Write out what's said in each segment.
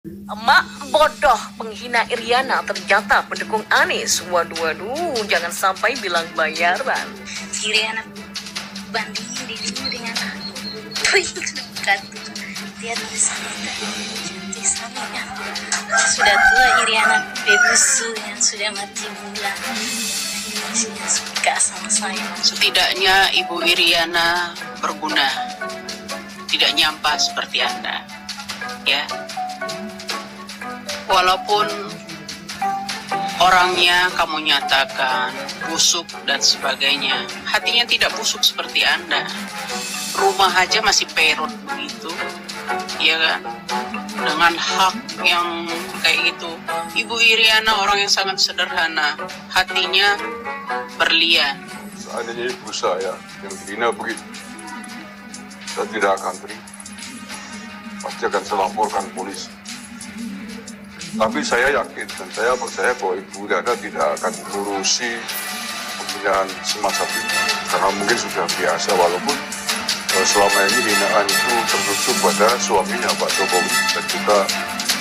Emak bodoh penghina Iriana ternyata pendukung Anies. Waduh, jangan sampai bilang bayaran. Iriana bandingin dirimu dengan aku. Puing katu. Dia cantik sekali ya. Sudah tua Iriana bebusu yang sudah mati bulan. Dia suka sama saya. Setidaknya Ibu Iriana berguna, tidak nyampah seperti Anda, ya. Walaupun orangnya kamu nyatakan busuk dan sebagainya, hatinya tidak busuk seperti Anda. Rumah aja masih perut begitu, ya kan? Dengan hak yang kayak gitu. Ibu Iriana orang yang sangat sederhana, hatinya berlian. Seandainya ibu saya yang dihina begitu, saya tidak akan terima. Pasti akan saya laporkan polisi. Tapi saya yakin dan saya percaya bahwa Ibu Iriana tidak akan mengurusi pembinaan semacam itu. Karena mungkin sudah biasa, walaupun selama ini hinaan itu tertuju pada suaminya Pak Jokowi dan juga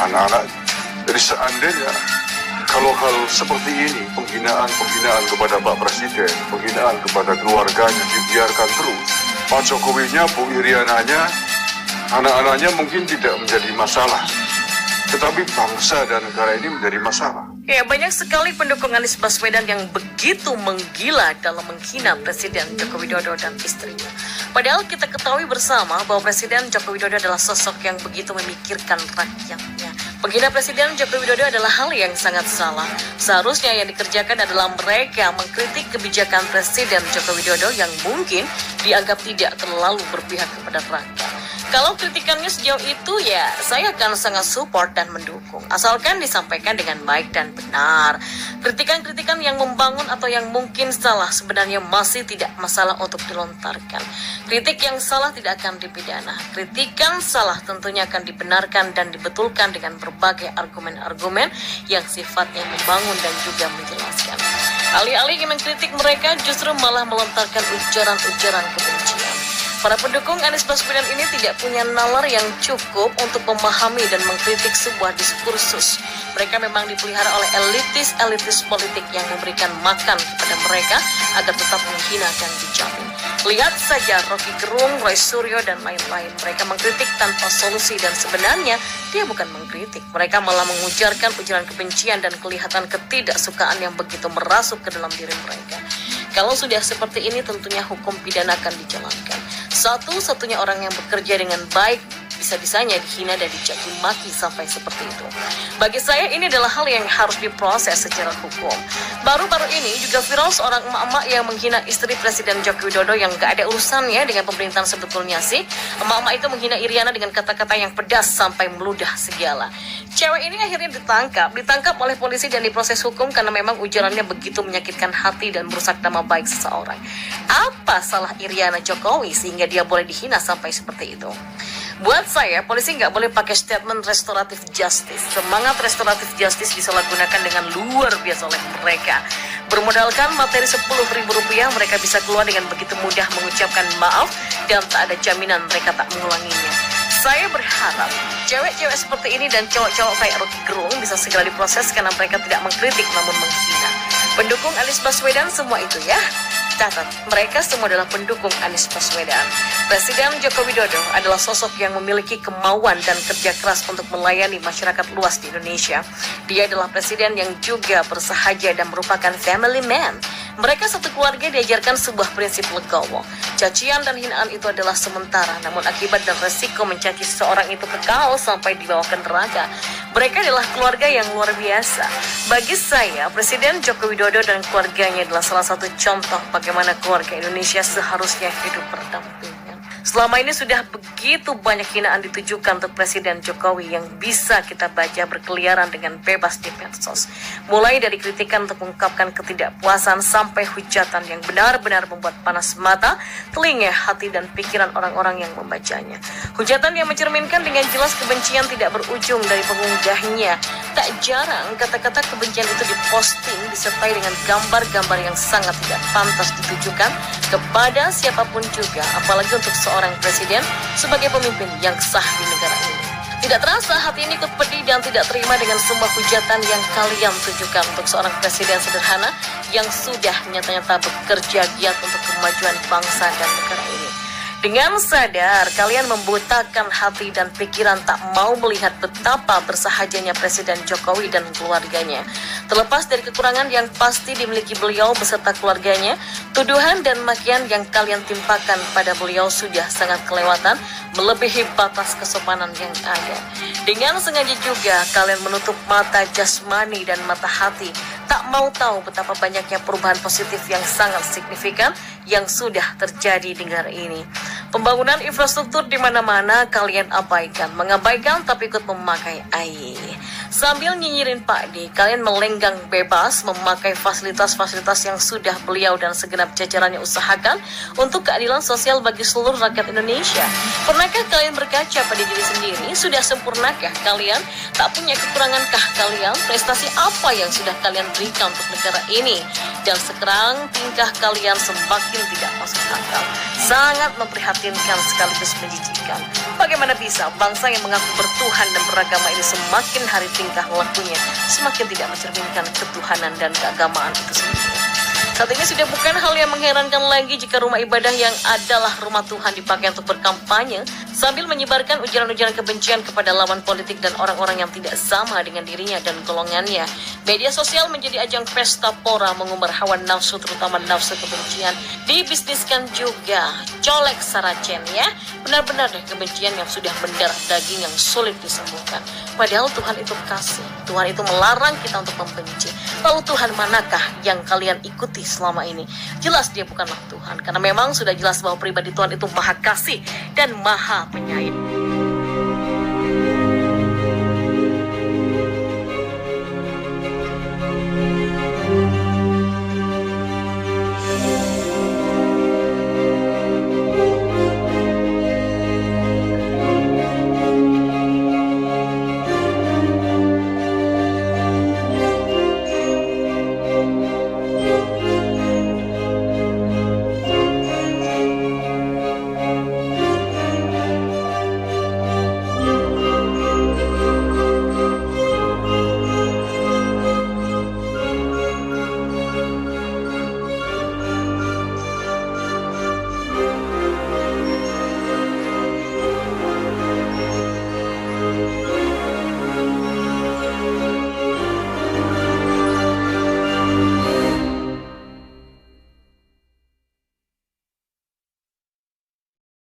anak-anak. Jadi seandainya kalau hal seperti ini, penghinaan kepada Pak Presiden, penghinaan kepada keluarganya dibiarkan terus, Pak Jokowinya, Bu Iriananya, anak-anaknya mungkin tidak menjadi masalah. Tetapi bangsa dan negara ini menjadi masalah. Ya, banyak sekali pendukung Anies Baswedan yang begitu menggila dalam menghina Presiden Joko Widodo dan istrinya. Padahal kita ketahui bersama bahwa Presiden Joko Widodo adalah sosok yang begitu memikirkan rakyatnya. Menghina Presiden Joko Widodo adalah hal yang sangat salah. Seharusnya yang dikerjakan adalah mereka mengkritik kebijakan Presiden Joko Widodo yang mungkin dianggap tidak terlalu berpihak kepada rakyat. Kalau kritikannya sejauh itu ya saya akan sangat support dan mendukung. Asalkan disampaikan dengan baik dan benar. Kritikan-kritikan yang membangun atau yang mungkin salah sebenarnya masih tidak masalah untuk dilontarkan. Kritik yang salah tidak akan dipidana. Kritikan salah tentunya akan dibenarkan dan dibetulkan dengan berbagai argumen-argumen yang sifatnya membangun dan juga menjelaskan. Alih-alih mengkritik mereka justru malah melontarkan ujaran-ujaran kebencian. Para pendukung Anies Baswedan ini tidak punya nalar yang cukup untuk memahami dan mengkritik sebuah diskursus. Mereka memang dipelihara oleh elitis politik yang memberikan makan kepada mereka agar tetap menghina dan dijamin. Lihat saja Rocky Gerung, Roy Suryo, dan lain-lain. Mereka mengkritik tanpa solusi dan sebenarnya dia bukan mengkritik. Mereka malah mengujarkan ujaran kebencian dan kelihatan ketidaksukaan yang begitu merasuk ke dalam diri mereka. Kalau sudah seperti ini tentunya hukum pidana akan dijalankan. Satu-satunya orang yang bekerja dengan baik bisa-bisanya dihina dan dicaci maki sampai seperti itu. Bagi saya ini adalah hal yang harus diproses secara hukum. Baru-baru ini juga viral seorang emak-emak yang menghina istri Presiden Joko Widodo yang gak ada urusannya dengan pemerintahan sebetulnya sih. Emak-emak itu menghina Iriana dengan kata-kata yang pedas sampai meludah segala. Cewek ini akhirnya ditangkap oleh polisi dan diproses hukum karena memang ujarannya begitu menyakitkan hati dan merusak nama baik seseorang. Apa salah Iriana Jokowi sehingga dia boleh dihina sampai seperti itu? Buat saya, polisi nggak boleh pakai statement restoratif justice. Semangat restoratif justice disalahgunakan dengan luar biasa oleh mereka. Bermodalkan materi Rp10.000, mereka bisa keluar dengan begitu mudah mengucapkan maaf dan tak ada jaminan mereka tak mengulanginya. Saya berharap cewek-cewek seperti ini dan cowok-cowok kayak Rocky Gerung bisa segera diproses karena mereka tidak mengkritik namun menghina. Pendukung Anies Baswedan semua itu ya. Catat, mereka semua adalah pendukung Anies Baswedan. Presiden Joko Widodo adalah sosok yang memiliki kemauan dan kerja keras untuk melayani masyarakat luas di Indonesia. Dia adalah presiden yang juga bersahaja dan merupakan family man. Mereka satu keluarga diajarkan sebuah prinsip legowo. Cacian dan hinaan itu adalah sementara, namun akibat dan resiko mencaci seseorang itu kekal sampai dibawa ke neraka. Mereka adalah keluarga yang luar biasa. Bagi saya, Presiden Joko Widodo dan keluarganya adalah salah satu contoh bagaimana keluarga Indonesia seharusnya hidup berdampingan. Selama ini sudah begitu banyak hinaan ditujukan untuk Presiden Jokowi yang bisa kita baca berkeliaran dengan bebas di medsos. Mulai dari kritikan untuk mengungkapkan ketidakpuasan sampai hujatan yang benar-benar membuat panas mata, telinga, hati, dan pikiran orang-orang yang membacanya. Hujatan yang mencerminkan dengan jelas kebencian tidak berujung dari pengunggahnya. Tak jarang kata-kata kebencian itu diposting disertai dengan gambar-gambar yang sangat tidak pantas ditujukan kepada siapapun juga, apalagi untuk seorang presiden sebagai pemimpin yang sah di negara ini. Tidak terasa hati ini ikut pedih dan tidak terima dengan semua hujatan yang kalian tujukan untuk seorang presiden sederhana yang sudah nyata-nyata bekerja giat untuk kemajuan bangsa dan negara ini. Dengan sadar, kalian membutakan hati dan pikiran tak mau melihat betapa bersahajanya Presiden Jokowi dan keluarganya. Terlepas dari kekurangan yang pasti dimiliki beliau beserta keluarganya, tuduhan dan makian yang kalian timpakan pada beliau sudah sangat kelewatan, melebihi batas kesopanan yang ada. Dengan sengaja juga, kalian menutup mata jasmani dan mata hati, tak mau tahu betapa banyaknya perubahan positif yang sangat signifikan yang sudah terjadi di negara ini. Pembangunan infrastruktur di mana-mana kalian abaikan, mengabaikan tapi ikut memakai air. Sambil nyinyirin Pak D, kalian melenggang bebas memakai fasilitas-fasilitas yang sudah beliau dan segenap jajarannya usahakan untuk keadilan sosial bagi seluruh rakyat Indonesia. Pernahkah kalian berkaca pada diri sendiri? Sudah sempurnakah kalian? Tak punya kekurangankah kalian? Prestasi apa yang sudah kalian berikan untuk negara ini? Dan sekarang tingkah kalian semakin tidak masuk akal. Sangat memprihatinkan sekaligus menjijikkan. Bagaimana bisa bangsa yang mengaku bertuhan dan beragama ini semakin hari tingkah lakunya semakin tidak mencerminkan ketuhanan dan keagamaan itu sendiri. Saat ini sudah bukan hal yang mengherankan lagi jika rumah ibadah yang adalah rumah Tuhan dipakai untuk berkampanye sambil menyebarkan ujaran-ujaran kebencian kepada lawan politik dan orang-orang yang tidak sama dengan dirinya dan golongannya. Media sosial menjadi ajang pesta pora mengumbar hawa nafsu, terutama nafsu kebencian. Dibisniskan juga, colek saracen ya. Benar-benar kebencian yang sudah mendarah daging yang sulit disembuhkan. Padahal Tuhan itu kasih, Tuhan itu melarang kita untuk membenci. Lalu Tuhan manakah yang kalian ikuti selama ini? Jelas dia bukanlah Tuhan, karena memang sudah jelas bahwa pribadi Tuhan itu maha kasih dan maha penyayang.